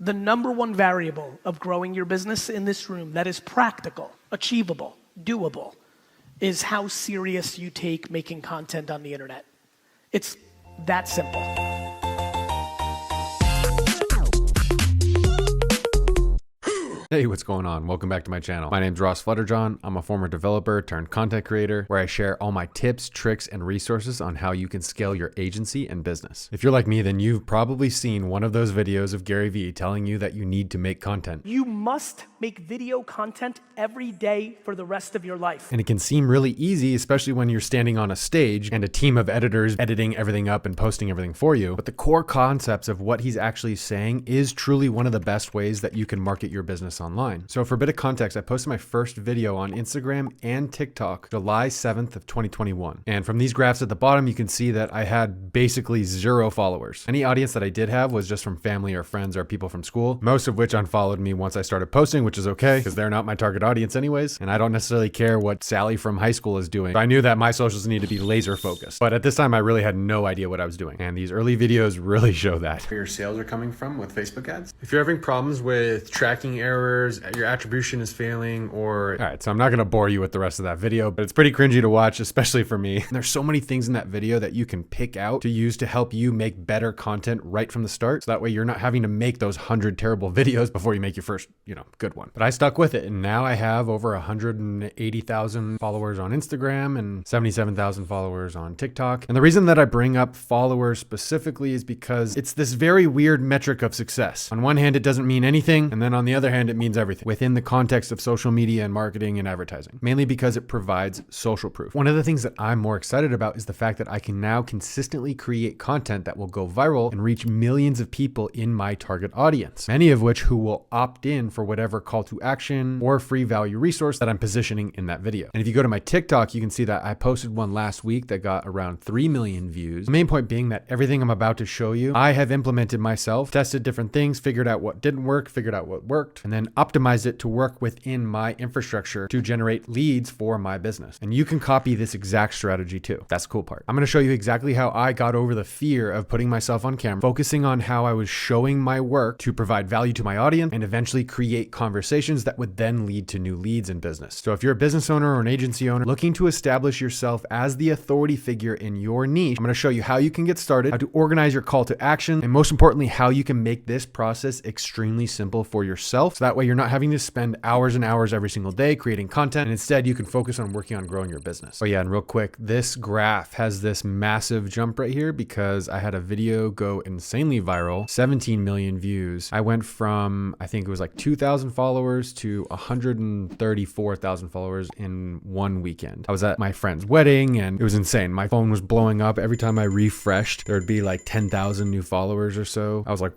The number one variable of growing your business in this room that is practical, achievable, doable, is how serious you take making content on the internet. It's that simple. Hey, what's going on? Welcome back to my channel. My name's Ross Flutterjohn. I'm a former developer turned content creator where I share all my tips, tricks, and resources on how you can scale your agency and business. If you're like me, then you've probably seen one of those videos of Gary Vee telling you that you need to make content. You must make video content every day for the rest of your life. And it can seem really easy, especially when you're standing on a stage and a team of editors editing everything up and posting everything for you. But the core concepts of what he's actually saying is truly one of the best ways that you can market your business online. So for a bit of context, I posted my first video on Instagram and TikTok July 7th of 2021. And from these graphs at the bottom, you can see that I had basically 0 followers. Any audience that I did have was just from family or friends or people from school, most of which unfollowed me once I started posting, which is okay because they're not my target audience anyways. And I don't necessarily care what Sally from high school is doing. But I knew that my socials need to be laser focused. But at this time, I really had no idea what I was doing. And these early videos really show that. Where your sales are coming from with Facebook ads. If you're having problems with tracking errors, your attribution is failing, or... All right, so I'm not gonna bore you with the rest of that video, but it's pretty cringy to watch, especially for me. And there's so many things in that video that you can pick out to use to help you make better content right from the start. So that way you're not having to make those 100 terrible videos before you make your first, good one. But I stuck with it, and now I have over 180,000 followers on Instagram and 77,000 followers on TikTok. And the reason that I bring up followers specifically is because it's this very weird metric of success. On one hand, it doesn't mean anything, and then on the other hand, it means everything within the context of social media and marketing and advertising, mainly because it provides social proof. One of the things that I'm more excited about is the fact that I can now consistently create content that will go viral and reach millions of people in my target audience, many of which who will opt in for whatever call to action or free value resource that I'm positioning in that video. And if you go to my TikTok, you can see that I posted one last week that got around 3 million views. The main point being that everything I'm about to show you, I have implemented myself, tested different things, figured out what didn't work, figured out what worked, and then optimized it to work within my infrastructure to generate leads for my business. And you can copy this exact strategy too. That's the cool part. I'm going to show you exactly how I got over the fear of putting myself on camera, focusing on how I was showing my work to provide value to my audience and eventually create conversations that would then lead to new leads in business. So if you're a business owner or an agency owner looking to establish yourself as the authority figure in your niche, I'm going to show you how you can get started, how to organize your call to action, and most importantly, how you can make this process extremely simple for yourself. So that way you're not having to spend hours and hours every single day creating content, and instead you can focus on working on growing your business. Oh yeah, and real quick, this graph has this massive jump right here because I had a video go insanely viral, 17 million views. I went from, I think it was like 2,000 followers to 134,000 followers in one weekend. I was at my friend's wedding and it was insane. My phone was blowing up. Every time I refreshed, there would be like 10,000 new followers or so. I was like,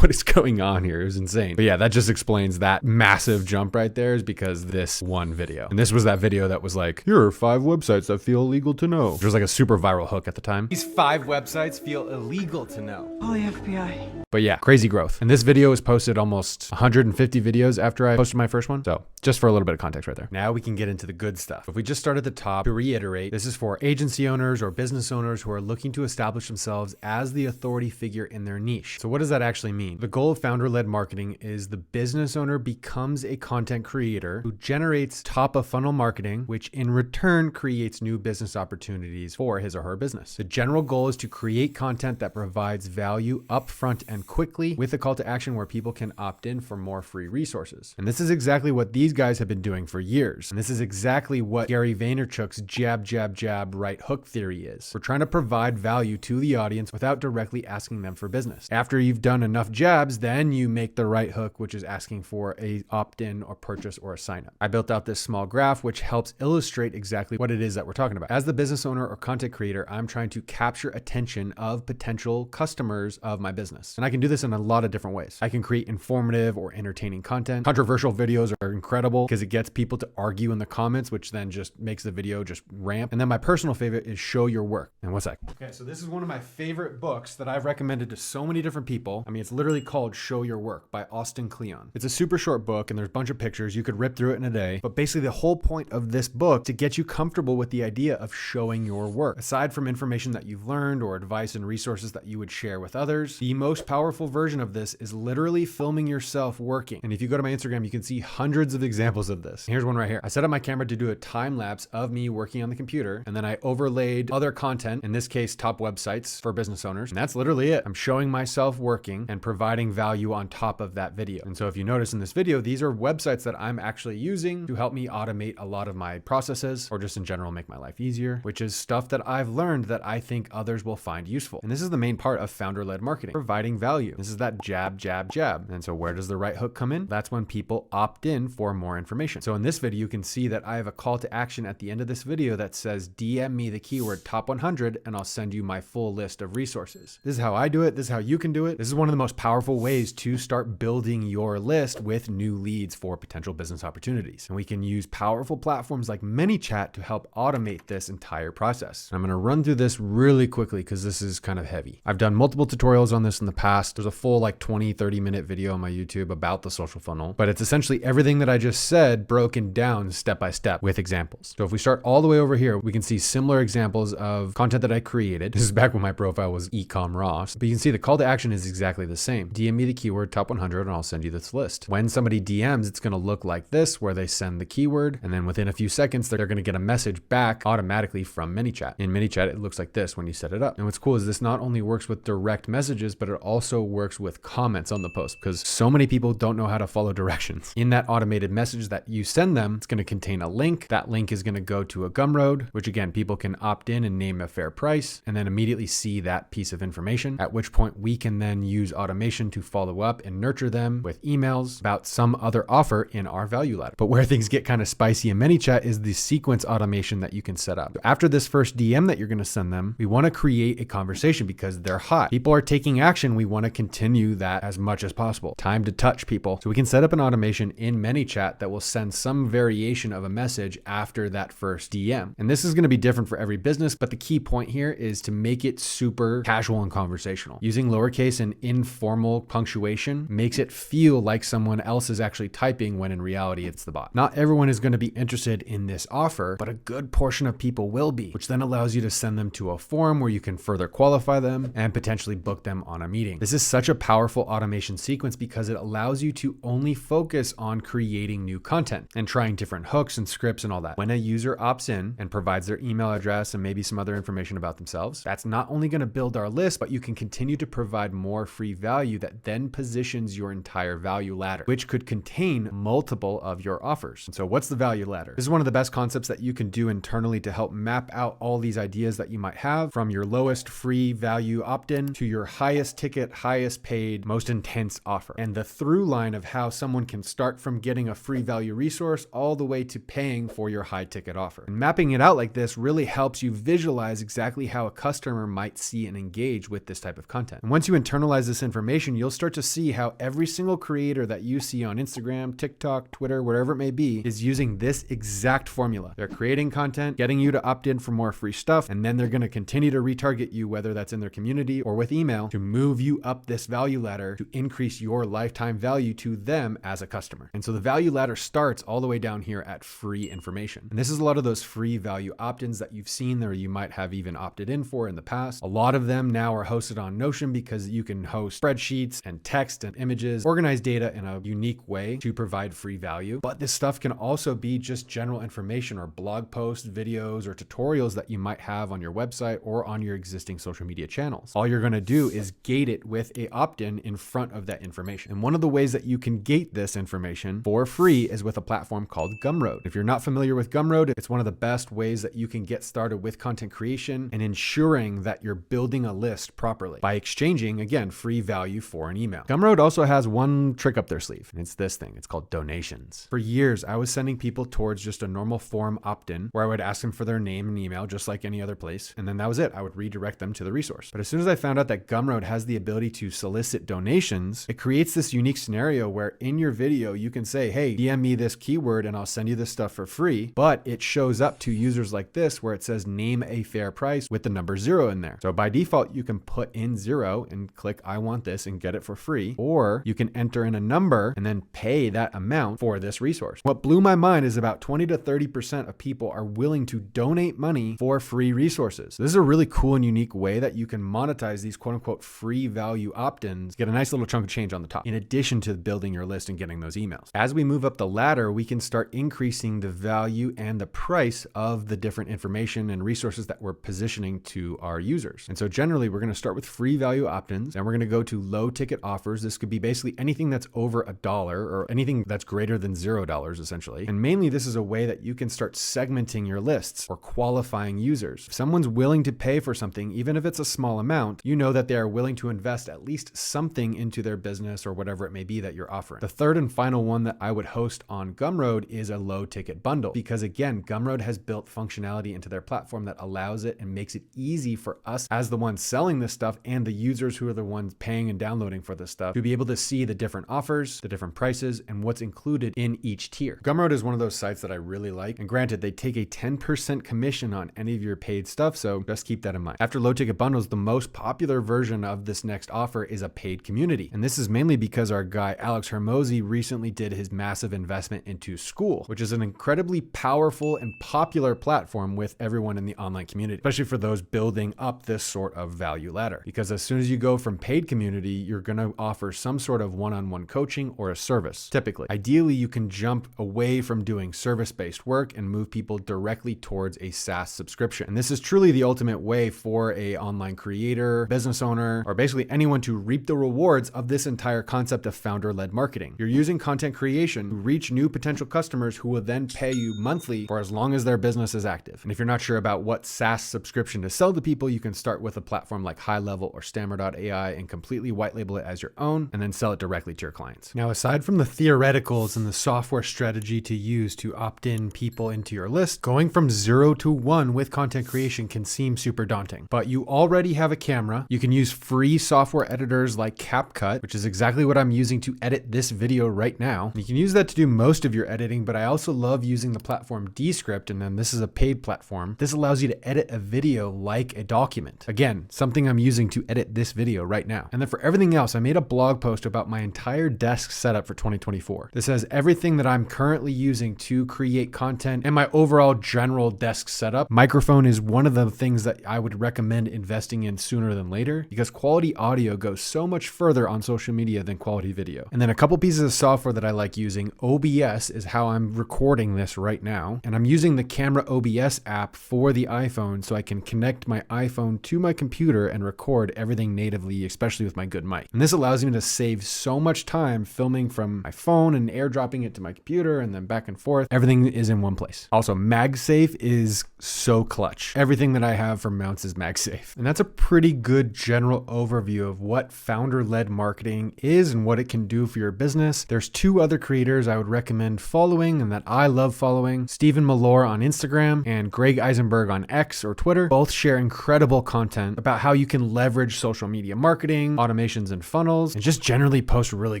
what is going on here? It was insane. But yeah, that just explains that massive jump right there is because this one video. And this was that video that was like, here are 5 websites that feel illegal to know. It was like a super viral hook at the time. These 5 websites feel illegal to know. Oh, the FBI. But yeah, crazy growth. And this video was posted almost 150 videos after I posted my first one. So just for a little bit of context right there. Now we can get into the good stuff. If we just start at the top, to reiterate, this is for agency owners or business owners who are looking to establish themselves as the authority figure in their niche. So what does that actually mean? The goal of founder-led marketing is the business owner becomes a content creator who generates top of funnel marketing, which in return creates new business opportunities for his or her business. The general goal is to create content that provides value upfront and quickly with a call to action where people can opt in for more free resources. And this is exactly what these guys have been doing for years. And this is exactly what Gary Vaynerchuk's jab, jab, jab, right hook theory is. We're trying to provide value to the audience without directly asking them for business. After you've done enough jabs, then you make the right hook, which is asking for a opt-in or purchase or a sign up. I built out this small graph, which helps illustrate exactly what it is that we're talking about. As the business owner or content creator, I'm trying to capture attention of potential customers of my business. And I can do this in a lot of different ways. I can create informative or entertaining content. Controversial videos are incredible because it gets people to argue in the comments, which then just makes the video just ramp. And then my personal favorite is show your work. And one sec. Okay, so this is one of my favorite books that I've recommended to so many different people. I mean, it's literally called Show Your Work by Austin Kleon. It's a super short book and there's a bunch of pictures. You could rip through it in a day. But basically the whole point of this book to get you comfortable with the idea of showing your work. Aside from information that you've learned or advice and resources that you would share with others, the most powerful version of this is literally filming yourself working. And if you go to my Instagram, you can see hundreds of examples of this. Here's one right here. I set up my camera to do a time lapse of me working on the computer, and then I overlaid other content, in this case, top websites for business owners. And that's literally it. I'm showing myself working and providing value on top of that video. And so if you notice in this video, these are websites that I'm actually using to help me automate a lot of my processes, or just in general make my life easier, which is stuff that I've learned that I think others will find useful. And this is the main part of founder-led marketing, providing value. This is that jab, jab, jab. And so where does the right hook come in? That's when people opt in for more information. So in this video, you can see that I have a call to action at the end of this video that says, DM me the keyword top 100 and I'll send you my full list of resources. This is how I do it. This is how you can do it. This is one of the most powerful ways to start building your list with new leads for potential business opportunities. And we can use powerful platforms like ManyChat to help automate this entire process. I'm going to run through this really quickly because this is kind of heavy. I've done multiple tutorials on this in the past. There's a full 20-30 minute video on my YouTube about the social funnel, but it's essentially everything that I just said broken down step by step with examples. So if we start all the way over here, we can see similar examples of content that I created. This is back when my profile was ecom Ross, but you can see the call to action is exactly the same. DM me the keyword top 100 and I'll send you this list. When somebody DMs, it's going to look like this, where they send the keyword, and then within a few seconds, they're going to get a message back automatically from ManyChat. In ManyChat, it looks like this when you set it up. And what's cool is this not only works with direct messages, but it also works with comments on the post, because so many people don't know how to follow directions. In that automated message that you send them, it's going to contain a link. That link is going to go to a Gumroad, which again, people can opt in and name a fair price and then immediately see that piece of information, at which point we can then use automation to follow up and nurture them with emails about some other offer in our value ladder. But where things get kind of spicy in ManyChat is the sequence automation that you can set up. After this first DM that you're going to send them, we want to create a conversation because they're hot. People are taking action. We want to continue that as much as possible. Time to touch people. So we can set up an automation in ManyChat that will send some variation of a message after that first DM. And this is going to be different for every business, but the key point here is to make it super casual and conversational. Using lowercase and informal punctuation makes it feel like someone else is actually typing when in reality it's the bot. Not everyone is going to be interested in this offer, but a good portion of people will be, which then allows you to send them to a form where you can further qualify them and potentially book them on a meeting. This is such a powerful automation sequence because it allows you to only focus on creating new content and trying different hooks and scripts and all that. When a user opts in and provides their email address and maybe some other information about themselves, that's not only going to build our list, but you can continue to provide more free value that then positions your entire value ladder, which could contain multiple of your offers. And so what's the value ladder? This is one of the best concepts that you can do internally to help map out all these ideas that you might have, from your lowest free value opt-in to your highest ticket, highest paid, most intense offer. And the through line of how someone can start from getting a free value resource all the way to paying for your high ticket offer. And mapping it out like this really helps you visualize exactly how a customer might see and engage with this type of content. And once you internalize this information, you'll start to see how every single creator that you see on Instagram, TikTok, Twitter, wherever it may be, is using this exact formula. They're creating content, getting you to opt in for more free stuff, and then they're going to continue to retarget you, whether that's in their community or with email, to move you up this value ladder to increase your lifetime value to them as a customer. And so the value ladder starts all the way down here at free information. And this is a lot of those free value opt-ins that you've seen or you might have even opted in for in the past. A lot of them now are hosted on Notion because you can host spreadsheets and text and images, organize data in a unique way to provide free value. But this stuff can also be just general information or blog posts, videos, or tutorials that you might have on your website or on your existing social media channels. All you're going to do is gate it with a opt-in in front of that information. And one of the ways that you can gate this information for free is with a platform called Gumroad. If you're not familiar with Gumroad, it's one of the best ways that you can get started with content creation and ensuring that you're building a list properly by exchanging, again, free value for an email. Gumroad also has one trick up their sleeve, and it's this thing. It's called donations. For years, I was sending people towards just a normal form opt-in where I would ask them for their name and email just like any other place, and then that was it. I would redirect them to the resource. But as soon as I found out that Gumroad has the ability to solicit donations, it creates this unique scenario where in your video, you can say, hey, DM me this keyword and I'll send you this stuff for free, but it shows up to users like this where it says name a fair price with the number 0 in there. So by default, you can put in 0 and click I want this and get it for free, or you can enter in a number number and then pay that amount for this resource. What blew my mind is about 20 to 30% of people are willing to donate money for free resources. This is a really cool and unique way that you can monetize these quote unquote free value opt-ins, get a nice little chunk of change on the top, in addition to building your list and getting those emails. As we move up the ladder, we can start increasing the value and the price of the different information and resources that we're positioning to our users. And so generally, we're going to start with free value opt-ins, and we're going to go to low ticket offers. This could be basically anything that's over $1 or anything that's greater than $0 essentially. And mainly this is a way that you can start segmenting your lists or qualifying users. If someone's willing to pay for something, even if it's a small amount, you know that they are willing to invest at least something into their business or whatever it may be that you're offering. The third and final one that I would host on Gumroad is a low ticket bundle, because again, Gumroad has built functionality into their platform that allows it and makes it easy for us as the ones selling this stuff and the users who are the ones paying and downloading for this stuff to be able to see the different offers, the different prices, and what's included in each tier. Gumroad is one of those sites that I really like. And granted, they take a 10% commission on any of your paid stuff, so just keep that in mind. After low ticket bundles, the most popular version of this next offer is a paid community. And this is mainly because our guy Alex Hermosi recently did his massive investment into School, which is an incredibly powerful and popular platform with everyone in the online community, especially for those building up this sort of value ladder. Because as soon as you go from paid community, you're going to offer some sort of one-on-one coaching or a service. Typically, ideally, you can jump away from doing service-based work and move people directly towards a SaaS subscription. And this is truly the ultimate way for a online creator, business owner, or basically anyone to reap the rewards of this entire concept of founder-led marketing. You're using content creation to reach new potential customers who will then pay you monthly for as long as their business is active. And if you're not sure about what SaaS subscription to sell to people, you can start with a platform like High Level or Stammer.ai and completely white label it as your own and then sell it directly to your clients. Now, aside from the theoreticals and the software strategy to use to opt in people into your list, going from 0 to 1 with content creation can seem super daunting. But you already have a camera. You can use free software editors like CapCut, which is exactly what I'm using to edit this video right now. You can use that to do most of your editing, but I also love using the platform Descript, and then this is a paid platform. This allows you to edit a video like a document. Again, something I'm using to edit this video right now. And then for everything else, I made a blog post about my entire desk setup for 2024. This has everything that I'm currently using to create content and my overall general desk setup. Microphone is one of the things that I would recommend investing in sooner than later, because quality audio goes so much further on social media than quality video. And then a couple pieces of software that I like using. OBS is how I'm recording this right now. And I'm using the Camera OBS app for the iPhone so I can connect my iPhone to my computer and record everything natively, especially with my good mic. And this allows me to save so much time filming from my phone and airdropping it to my computer and then back and forth. Everything is in one place. Also, MagSafe is so clutch. Everything that I have for mounts is MagSafe. And that's a pretty good general overview of what founder-led marketing is and what it can do for your business. There's two other creators I would recommend following and that I love following: Stephen Malore on Instagram and Greg Eisenberg on X or Twitter. Both share incredible content about how you can leverage social media marketing, automations and funnels, and just generally post really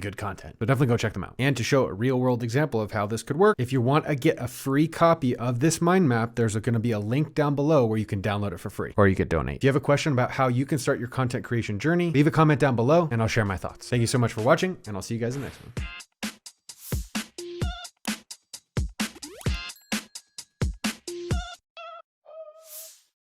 good content. So definitely go check them out. And to show a real world example of how this could work, if you want to get a free copy of this mind map, there's going to be a link down below where you can download it for free, or you could donate. If you have a question about how you can start your content creation journey, leave a comment down below and I'll share my thoughts. Thank you so much for watching, and I'll see you guys in the next one.